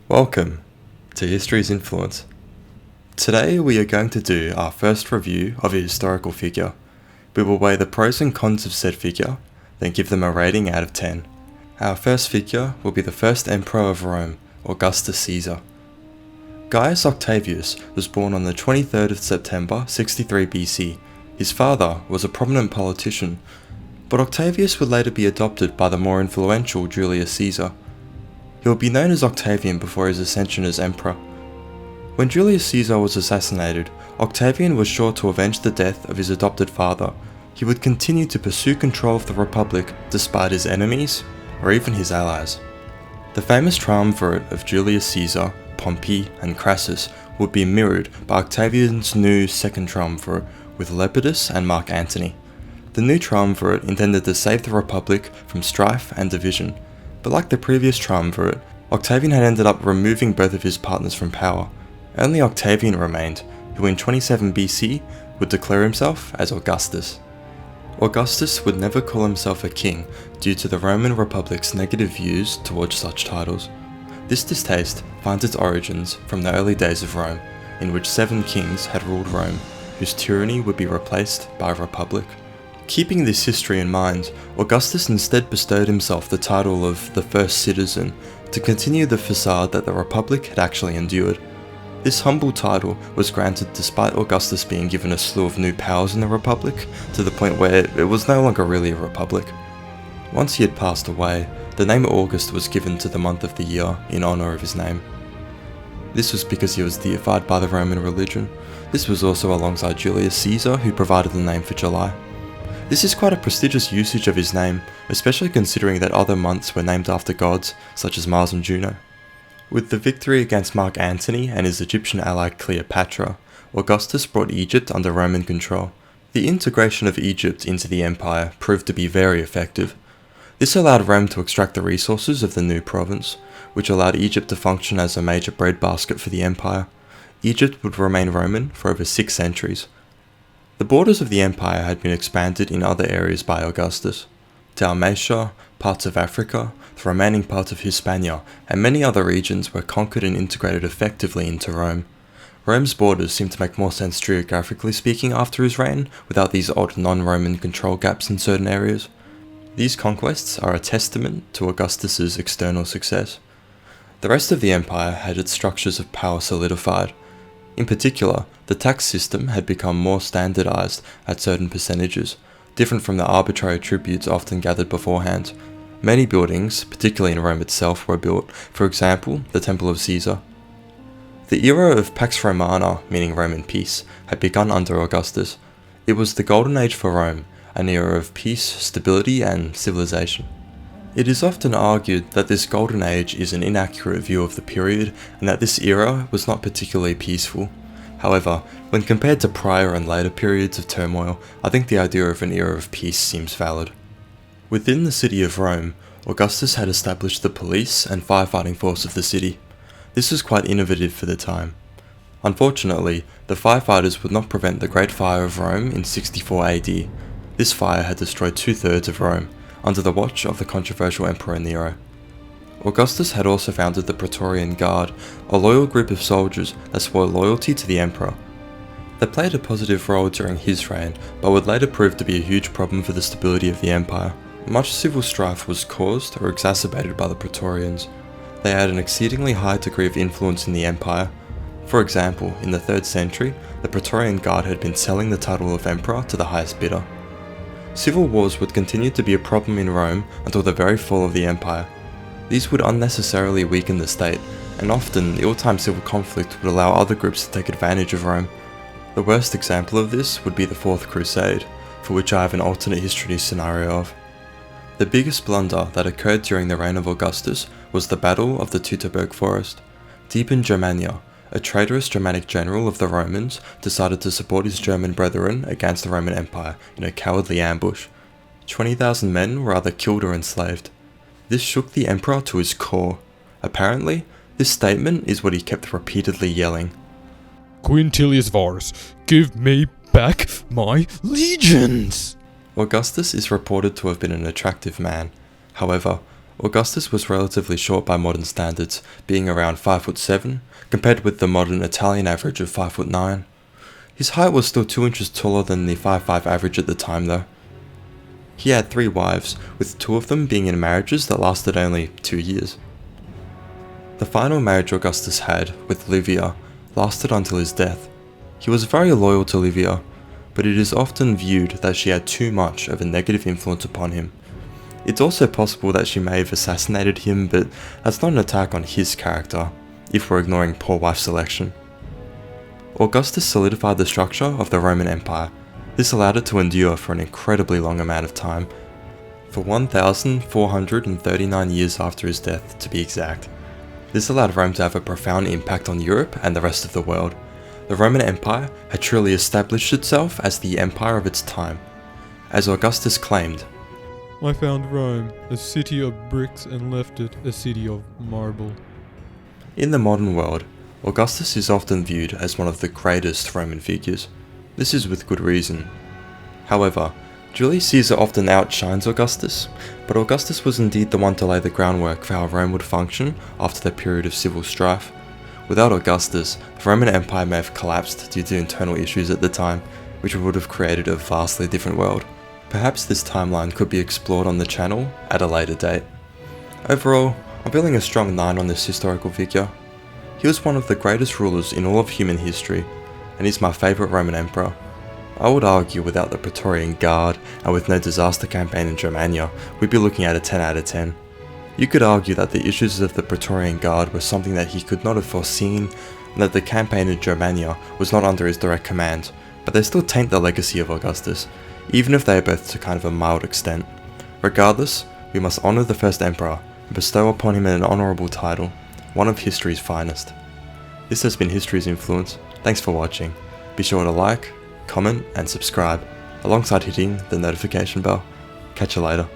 Welcome to History's Influence. Today we are going to do our first review of a historical figure. We will weigh the pros and cons of said figure, then give them a rating out of 10. Our first figure will be the first emperor of Rome, Augustus Caesar. Gaius Octavius was born on the 23rd of September 63 BC. His father was a prominent politician, but Octavius would later be adopted by the more influential Julius Caesar. He would be known as Octavian before his ascension as emperor. When Julius Caesar was assassinated, Octavian was sure to avenge the death of his adopted father. He would continue to pursue control of the Republic despite his enemies, or even his allies. The famous triumvirate of Julius Caesar, Pompey, and Crassus would be mirrored by Octavian's new second triumvirate with Lepidus and Mark Antony. The new triumvirate intended to save the Republic from strife and division, but like the previous triumvirate, Octavian had ended up removing both of his partners from power. Only Octavian remained, who in 27 BC would declare himself as Augustus. Augustus would never call himself a king due to the Roman Republic's negative views towards such titles. This distaste finds its origins from the early days of Rome, in which 7 kings had ruled Rome, whose tyranny would be replaced by a republic. Keeping this history in mind, Augustus instead bestowed himself the title of the first citizen to continue the facade that the Republic had actually endured. This humble title was granted despite Augustus being given a slew of new powers in the Republic, to the point where it was no longer really a republic. Once he had passed away, the name August was given to the month of the year in honour of his name. This was because he was deified by the Roman religion. This was also alongside Julius Caesar, who provided the name for July. This is quite a prestigious usage of his name, especially considering that other months were named after gods, such as Mars and Juno. With the victory against Mark Antony and his Egyptian ally Cleopatra, Augustus brought Egypt under Roman control. The integration of Egypt into the empire proved to be very effective. This allowed Rome to extract the resources of the new province, which allowed Egypt to function as a major breadbasket for the empire. Egypt would remain Roman for over 6 centuries. The borders of the empire had been expanded in other areas by Augustus. Dalmatia, parts of Africa, the remaining part of Hispania, and many other regions were conquered and integrated effectively into Rome. Rome's borders seemed to make more sense geographically speaking after his reign, without these odd non-Roman control gaps in certain areas. These conquests are a testament to Augustus's external success. The rest of the empire had its structures of power solidified. In particular, the tax system had become more standardized at certain percentages, different from the arbitrary tributes often gathered beforehand. Many buildings, particularly in Rome itself, were built, for example, the Temple of Caesar. The era of Pax Romana, meaning Roman peace, had begun under Augustus. It was the golden age for Rome, an era of peace, stability, and civilization. It is often argued that this golden age is an inaccurate view of the period, and that this era was not particularly peaceful. However, when compared to prior and later periods of turmoil, I think the idea of an era of peace seems valid. Within the city of Rome, Augustus had established the police and firefighting force of the city. This was quite innovative for the time. Unfortunately, the firefighters would not prevent the Great Fire of Rome in 64 AD. This fire had destroyed 2/3 of Rome, under the watch of the controversial Emperor Nero. Augustus had also founded the Praetorian Guard, a loyal group of soldiers that swore loyalty to the emperor. They played a positive role during his reign, but would later prove to be a huge problem for the stability of the empire. Much civil strife was caused or exacerbated by the Praetorians. They had an exceedingly high degree of influence in the empire. For example, in the 3rd century, the Praetorian Guard had been selling the title of emperor to the highest bidder. Civil wars would continue to be a problem in Rome until the very fall of the empire. These would unnecessarily weaken the state, and often ill-timed civil conflict would allow other groups to take advantage of Rome. The worst example of this would be the Fourth Crusade, for which I have an alternate history scenario of. The biggest blunder that occurred during the reign of Augustus was the Battle of the Teutoburg Forest. Deep in Germania, a traitorous Germanic general of the Romans decided to support his German brethren against the Roman Empire in a cowardly ambush. 20,000 men were either killed or enslaved. This shook the emperor to his core. Apparently, this statement is what he kept repeatedly yelling. Quintilius Varus, give me back my legions! Augustus is reported to have been an attractive man. However, Augustus was relatively short by modern standards, being around 5'7", compared with the modern Italian average of 5'9". His height was still 2 inches taller than the 5'5" average at the time though. He had 3 wives, with 2 of them being in marriages that lasted only 2 years. The final marriage Augustus had, with Livia, lasted until his death. He was very loyal to Livia, but it is often viewed that she had too much of a negative influence upon him. It's also possible that she may have assassinated him, but that's not an attack on his character, if we're ignoring poor wife selection. Augustus solidified the structure of the Roman Empire. This allowed it to endure for an incredibly long amount of time, for 1,439 years after his death to be exact. This allowed Rome to have a profound impact on Europe and the rest of the world. The Roman Empire had truly established itself as the empire of its time. As Augustus claimed, I found Rome, a city of bricks, and left it a city of marble. in the modern world, Augustus is often viewed as one of the greatest Roman figures. This is with good reason. However, Julius Caesar often outshines Augustus, but Augustus was indeed the one to lay the groundwork for how Rome would function after the period of civil strife. Without Augustus, the Roman Empire may have collapsed due to internal issues at the time, which would have created a vastly different world. Perhaps this timeline could be explored on the channel at a later date. Overall, I'm feeling a strong 9 on this historical figure. He was one of the greatest rulers in all of human history, and he's my favourite Roman emperor. I would argue without the Praetorian Guard and with no disaster campaign in Germania, we'd be looking at a 10 out of 10. You could argue that the issues of the Praetorian Guard were something that he could not have foreseen, and that the campaign in Germania was not under his direct command, but they still taint the legacy of Augustus, even if they are both to kind of a mild extent. Regardless, we must honour the first emperor and bestow upon him an honourable title, one of history's finest. This has been History's Influence. Thanks for watching. Be sure to like, comment and subscribe, alongside hitting the notification bell. Catch you later.